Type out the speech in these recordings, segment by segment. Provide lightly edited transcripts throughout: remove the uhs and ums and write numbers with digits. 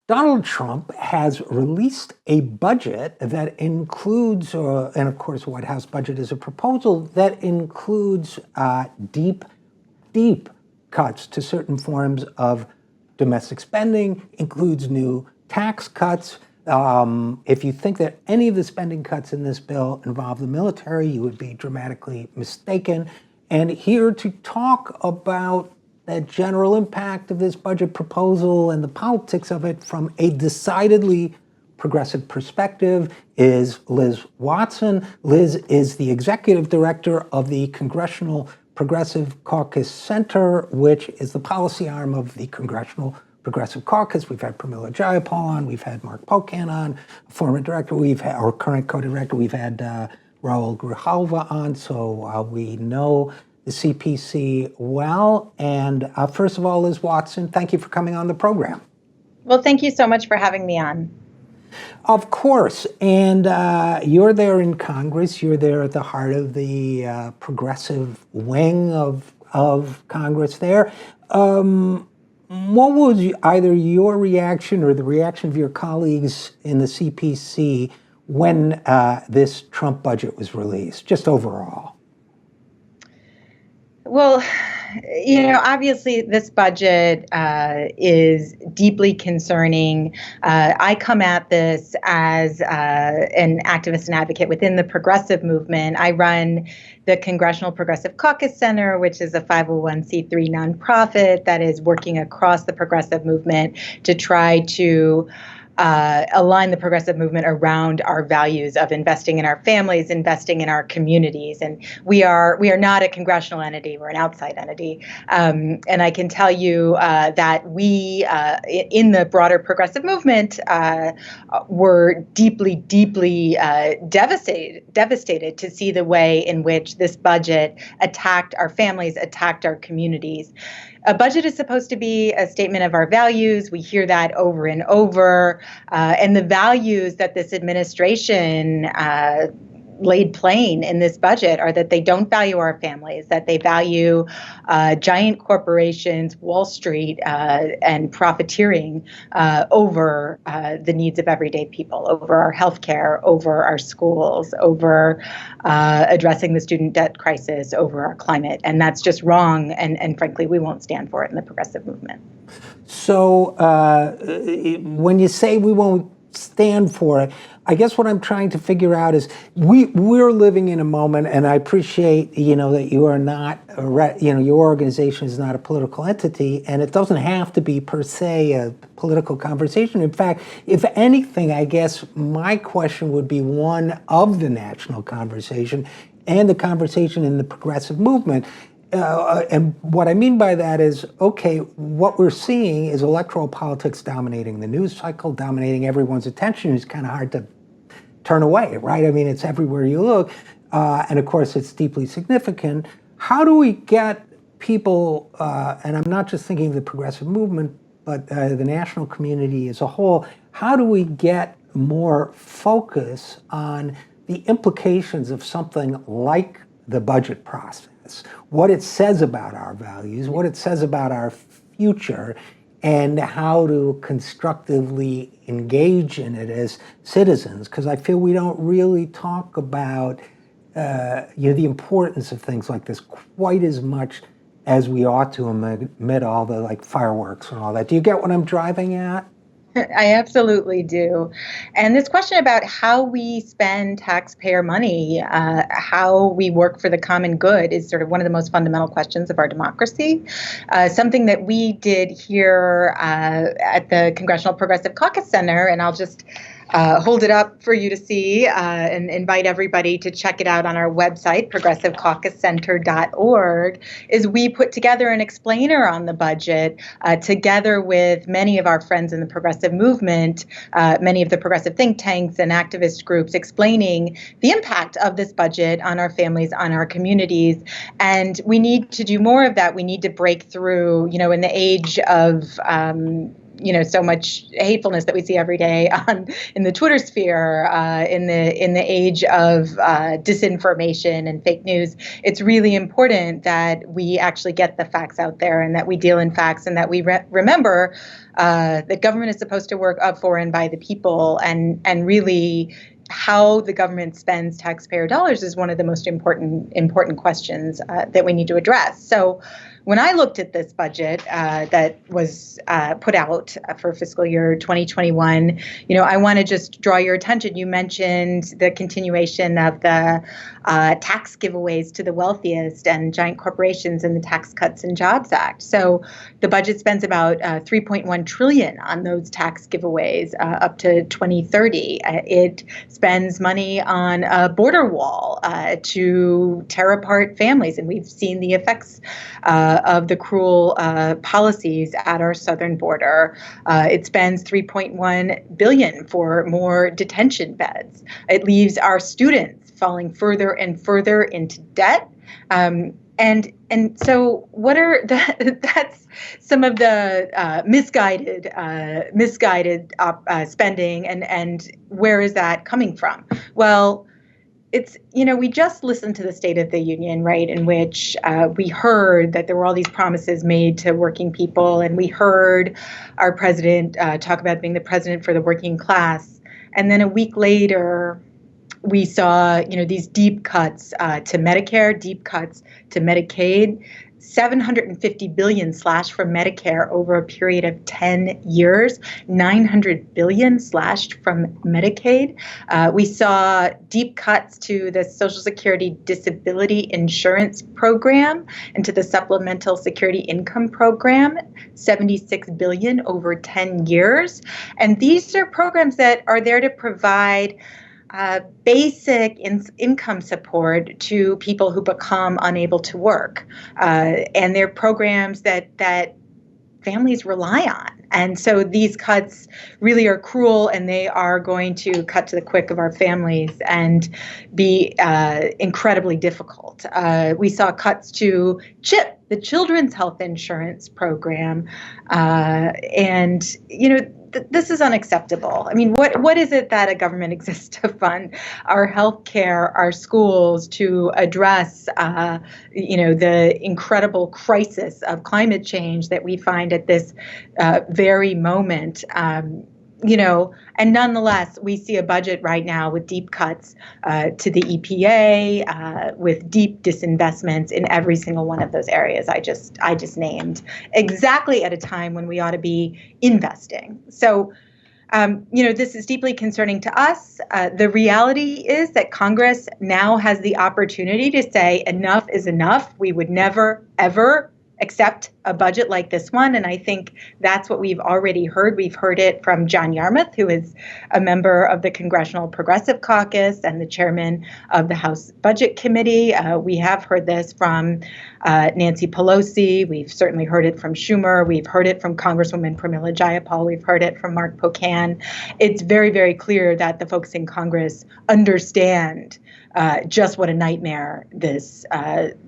Donald Trump has released a budget that includes, and of course, the White House budget is a proposal that includes deep, deep cuts to certain forms of domestic spending, includes new tax cuts. If you think that any of the spending cuts in this bill involve the military, you would be dramatically mistaken. And here to talk about the general impact of this budget proposal and the politics of it from a decidedly progressive perspective is Liz Watson. Liz is the executive director of the Congressional Progressive Caucus Center, which is the policy arm of the Congressional Progressive Caucus. We've had Pramila Jayapal on, we've had Mark Pocan on, former director, we've had our current co-director, we've had Raul Grijalva on, so we know the CPC well. And first of all, Liz Watson, thank you for coming on the program. Well, thank you so much for having me on. Of course. And you're there in Congress. You're there at the heart of the progressive wing of Congress there. What was either your reaction or the reaction of your colleagues in the CPC when this Trump budget was released, just overall? Well, obviously this budget is deeply concerning. I come at this as an activist and advocate within the progressive movement. I run the Congressional Progressive Caucus Center, which is a 501c3 nonprofit that is working across the progressive movement to try to align the progressive movement around our values of investing in our families, investing in our communities. And we are not a congressional entity, we're an outside entity. And I can tell you that we, in the broader progressive movement, were deeply, deeply devastated to see the way in which this budget attacked our families, attacked our communities. A budget is supposed to be a statement of our values. We hear that over and over. And the values that this administration laid plain in this budget are that they don't value our families, that they value giant corporations, Wall Street, and profiteering over the needs of everyday people, over our healthcare, over our schools, over addressing the student debt crisis, over our climate. And that's just wrong. And frankly, we won't stand for it in the progressive movement. So when you say we won't stand for it, I guess what I'm trying to figure out is we're living in a moment, and I appreciate, that you are not, your organization is not a political entity, and it doesn't have to be per se a political conversation. In fact, if anything, I guess my question would be one of the national conversation and the conversation in the progressive movement. And what I mean by that is, okay, what we're seeing is electoral politics dominating the news cycle, dominating everyone's attention. It's kind of hard to turn away, right? I mean, it's everywhere you look. And of course, it's deeply significant. How do we get people, and I'm not just thinking of the progressive movement, but the national community as a whole, how do we get more focus on the implications of something like the budget process, what it says about our values, what it says about our future, and how to constructively engage in it as citizens? Because I feel we don't really talk about the importance of things like this quite as much as we ought to amid all the fireworks and all that. Do you get what I'm driving at? I absolutely do. And this question about how we spend taxpayer money, how we work for the common good is sort of one of the most fundamental questions of our democracy. Something that we did here at the Congressional Progressive Caucus Center, and I'll just hold it up for you to see and invite everybody to check it out on our website, progressivecaucuscenter.org, is we put together an explainer on the budget together with many of our friends in the progressive movement, many of the progressive think tanks and activist groups, explaining the impact of this budget on our families, on our communities. And we need to do more of that. We need to break through, in the age of so much hatefulness that we see every day in the Twitter sphere, in the age of disinformation and fake news. It's really important that we actually get the facts out there and that we deal in facts and that we remember that government is supposed to work of, for, and by the people, and really how the government spends taxpayer dollars is one of the most important questions that we need to address. So when I looked at this budget that was put out for fiscal year 2021, I want to just draw your attention. You mentioned the continuation of the tax giveaways to the wealthiest and giant corporations in the Tax Cuts and Jobs Act. So the budget spends about $3.1 trillion on those tax giveaways up to 2030. It spends money on a border wall to tear apart families, and we've seen the effects of the cruel policies at our southern border. It spends $3.1 billion for more detention beds. It leaves our students falling further and further into debt. And so what are that's some of the misguided spending, and where is that coming from? Well, it's, we just listened to the State of the Union, right, in which we heard that there were all these promises made to working people, and we heard our president talk about being the president for the working class. And then a week later, we saw, these deep cuts to Medicare, deep cuts to Medicaid, $750 billion slashed from Medicare over a period of 10 years, $900 billion slashed from Medicaid. We saw deep cuts to the Social Security Disability Insurance Program and to the Supplemental Security Income Program, $76 billion over 10 years. And these are programs that are there to provide basic income support to people who become unable to work. And they're programs that families rely on. And so these cuts really are cruel, and they are going to cut to the quick of our families and be incredibly difficult. We saw cuts to CHIP, the Children's Health Insurance Program. This is unacceptable. I mean, what is it that a government exists to fund? Our healthcare, our schools, to address, the incredible crisis of climate change that we find at this very moment. And nonetheless, we see a budget right now with deep cuts to the EPA, with deep disinvestments in every single one of those areas I just named, exactly at a time when we ought to be investing. So, this is deeply concerning to us. The reality is that Congress now has the opportunity to say enough is enough. We would never, ever accept a budget like this one. And I think that's what we've already heard. We've heard it from John Yarmuth, who is a member of the Congressional Progressive Caucus and the chairman of the House Budget Committee. We have heard this from Nancy Pelosi. We've certainly heard it from Schumer. We've heard it from Congresswoman Pramila Jayapal. We've heard it from Mark Pocan. It's very, very clear that the folks in Congress understand just what a nightmare this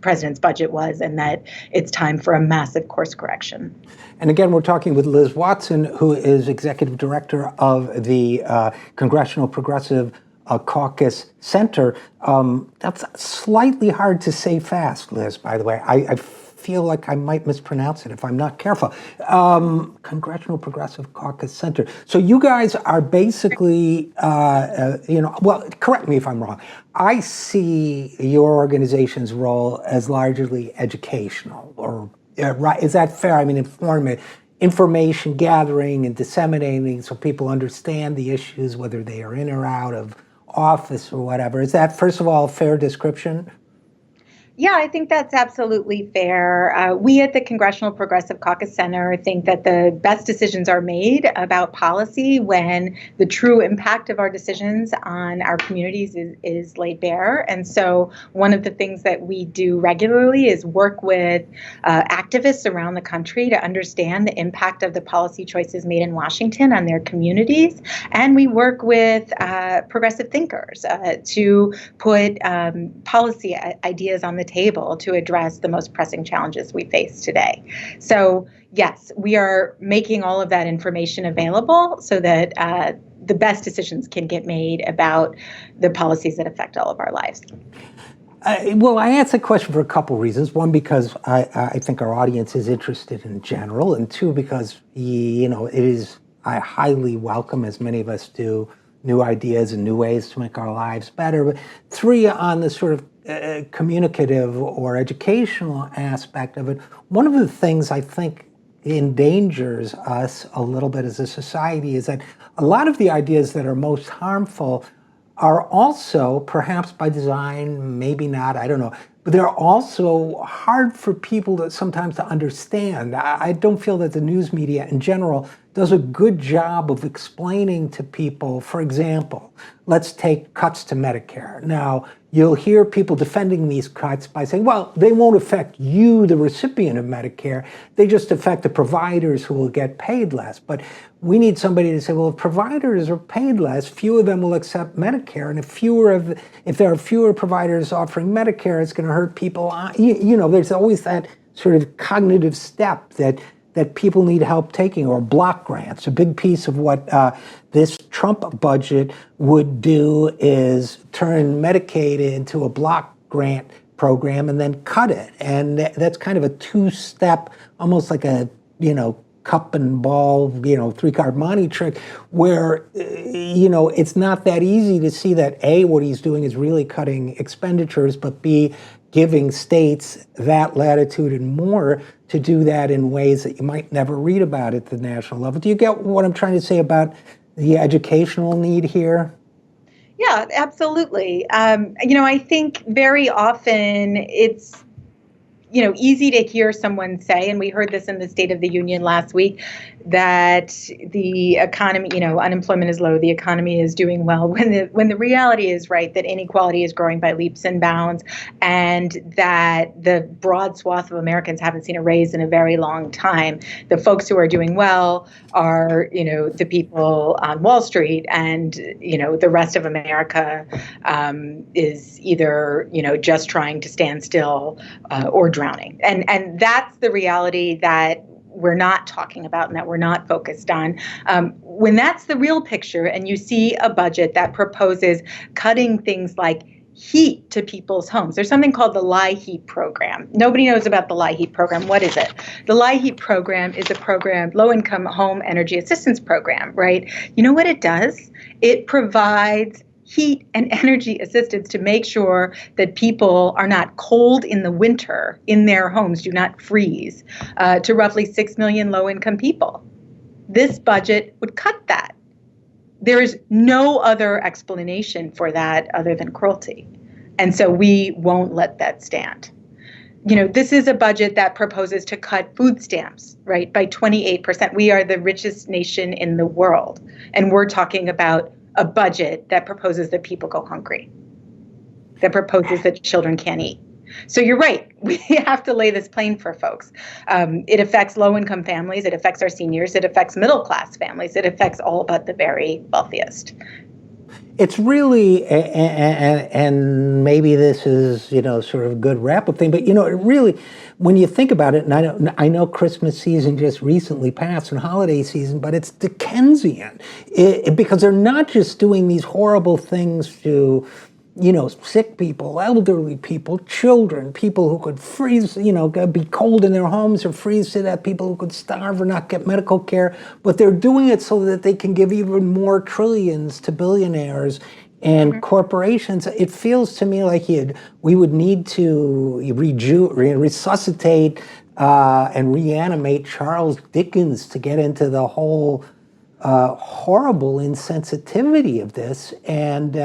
president's budget was, and that it's time for a massive course correction. And again, we're talking with Liz Watson, who is executive director of the Congressional Progressive Caucus Center. That's slightly hard to say fast, Liz, by the way. I feel like I might mispronounce it if I'm not careful. Congressional Progressive Caucus Center. So you guys are basically, well, correct me if I'm wrong. I see your organization's role as largely educational, or right? Is that fair? I mean, information gathering and disseminating so people understand the issues, whether they are in or out of office or whatever. Is that, first of all, a fair description? Yeah, I think that's absolutely fair. We at the Congressional Progressive Caucus Center think that the best decisions are made about policy when the true impact of our decisions on our communities is laid bare. And so one of the things that we do regularly is work with activists around the country to understand the impact of the policy choices made in Washington on their communities. And we work with progressive thinkers to put policy ideas on the table to address the most pressing challenges we face today. So yes, we are making all of that information available so that the best decisions can get made about the policies that affect all of our lives. Well, I asked the question for a couple reasons. One, because I think our audience is interested in general, and two, because I highly welcome, as many of us do, new ideas and new ways to make our lives better. But three, on the sort of communicative or educational aspect of it, one of the things I think endangers us a little bit as a society is that a lot of the ideas that are most harmful are also, perhaps by design, maybe not, I don't know, but they're also hard for people sometimes to understand. I don't feel that the news media in general does a good job of explaining to people. For example, let's take cuts to Medicare. Now, you'll hear people defending these cuts by saying, well, they won't affect you, the recipient of Medicare. They just affect the providers who will get paid less. But we need somebody to say, well, if providers are paid less, fewer of them will accept Medicare. And if there are fewer providers offering Medicare, it's going to hurt people. There's always that sort of cognitive step that people need help taking, or block grants. A big piece of what this Trump budget would do is turn Medicaid into a block grant program and then cut it. And that's kind of a two-step, almost like a, cup and ball, three-card monte trick, where, it's not that easy to see that A, what he's doing is really cutting expenditures, but B, giving states that latitude and more to do that in ways that you might never read about at the national level. Do you get what I'm trying to say about the educational need here? Yeah, absolutely. I think very often it's easy to hear someone say, and we heard this in the State of the Union last week, that the economy, unemployment is low, the economy is doing well, when the reality is, right, that inequality is growing by leaps and bounds, and that the broad swath of Americans haven't seen a raise in a very long time. The folks who are doing well are, the people on Wall Street, and, the rest of America is either, just trying to stand still or drowning. And that's the reality that we're not talking about and that we're not focused on. When that's the real picture, and you see a budget that proposes cutting things like heat to people's homes. There's something called the LIHEAP program. Nobody knows about the LIHEAP program. What is it? The LIHEAP program is a program, low-income home energy assistance program, right? You know what it does? It provides heat and energy assistance to make sure that people are not cold in the winter in their homes, do not freeze, to roughly 6 million low-income people. This budget would cut that. There is no other explanation for that other than cruelty. And so we won't let that stand. This is a budget that proposes to cut food stamps, right, by 28%. We are the richest nation in the world. And we're talking about a budget that proposes that people go hungry, that proposes that children can't eat. So you're right. We have to lay this plain for folks. It affects low-income families. It affects our seniors. It affects middle-class families. It affects all but the very wealthiest. It's really, and maybe this is, sort of a good wrap-up thing, but, it really, when you think about it, and I know Christmas season just recently passed and holiday season, but it's Dickensian, because they're not just doing these horrible things to, sick people, elderly people, children, people who could freeze, be cold in their homes or freeze to death, people who could starve or not get medical care. But they're doing it so that they can give even more trillions to billionaires and corporations. It feels to me like we would need to resuscitate and reanimate Charles Dickens to get into the whole horrible insensitivity of this. And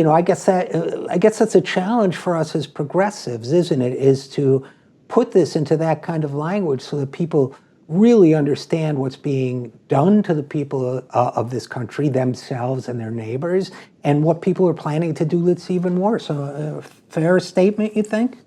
I guess that's a challenge for us as progressives, isn't it? Is to put this into that kind of language so that people really understand what's being done to the people of this country, themselves and their neighbors, and what people are planning to do that's even worse. A fair statement, you think?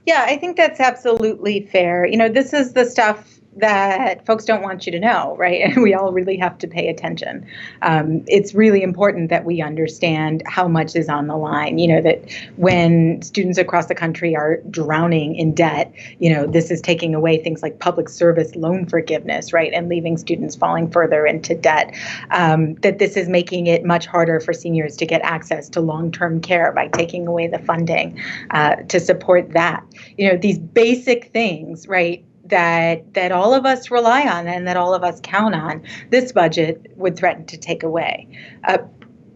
Yeah, I think that's absolutely fair. This is the stuff that folks don't want you to know, right? And we all really have to pay attention. It's really important that we understand how much is on the line. That when students across the country are drowning in debt, this is taking away things like public service loan forgiveness, right? And leaving students falling further into debt. That this is making it much harder for seniors to get access to long-term care by taking away the funding to support that. These basic things, right? That all of us rely on and that all of us count on, this budget would threaten to take away.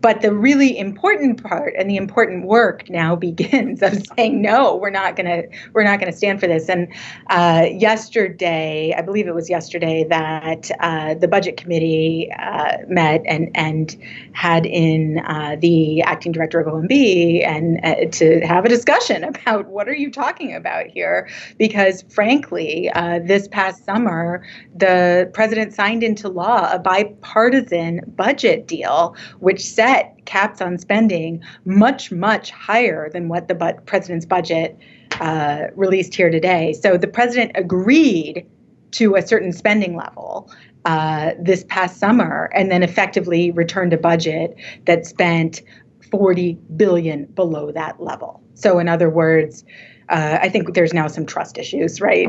But the really important part and the important work now begins of saying, no, we're not gonna stand for this. And yesterday, I believe it was yesterday, that the budget committee met and had in the acting director of OMB and to have a discussion about what are you talking about here? Because frankly, this past summer, the president signed into law a bipartisan budget deal, which set caps on spending much, much higher than what the president's budget released here today. So the president agreed to a certain spending level this past summer and then effectively returned a budget that spent $40 billion below that level. So in other words, I think there's now some trust issues, right?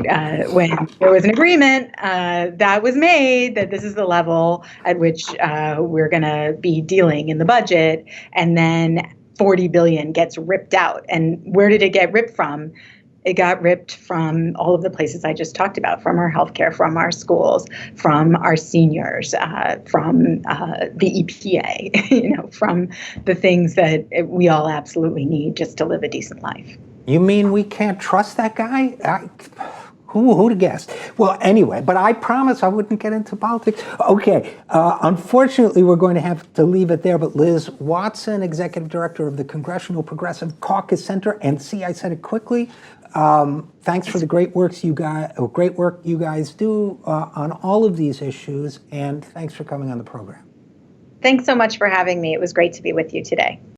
When there was an agreement that was made that this is the level at which we're going to be dealing in the budget, and then $40 billion gets ripped out. And where did it get ripped from? It got ripped from all of the places I just talked about, from our healthcare, from our schools, from our seniors, from the EPA, from the things that we all absolutely need just to live a decent life. You mean we can't trust that guy? Who'd have guessed? Well, anyway, but I promised I wouldn't get into politics. Okay, unfortunately, we're going to have to leave it there, but Liz Watson, Executive Director of the Congressional Progressive Caucus Center, and see, I said it quickly, thanks for the great work you guys do on all of these issues, and thanks for coming on the program. Thanks so much for having me. It was great to be with you today.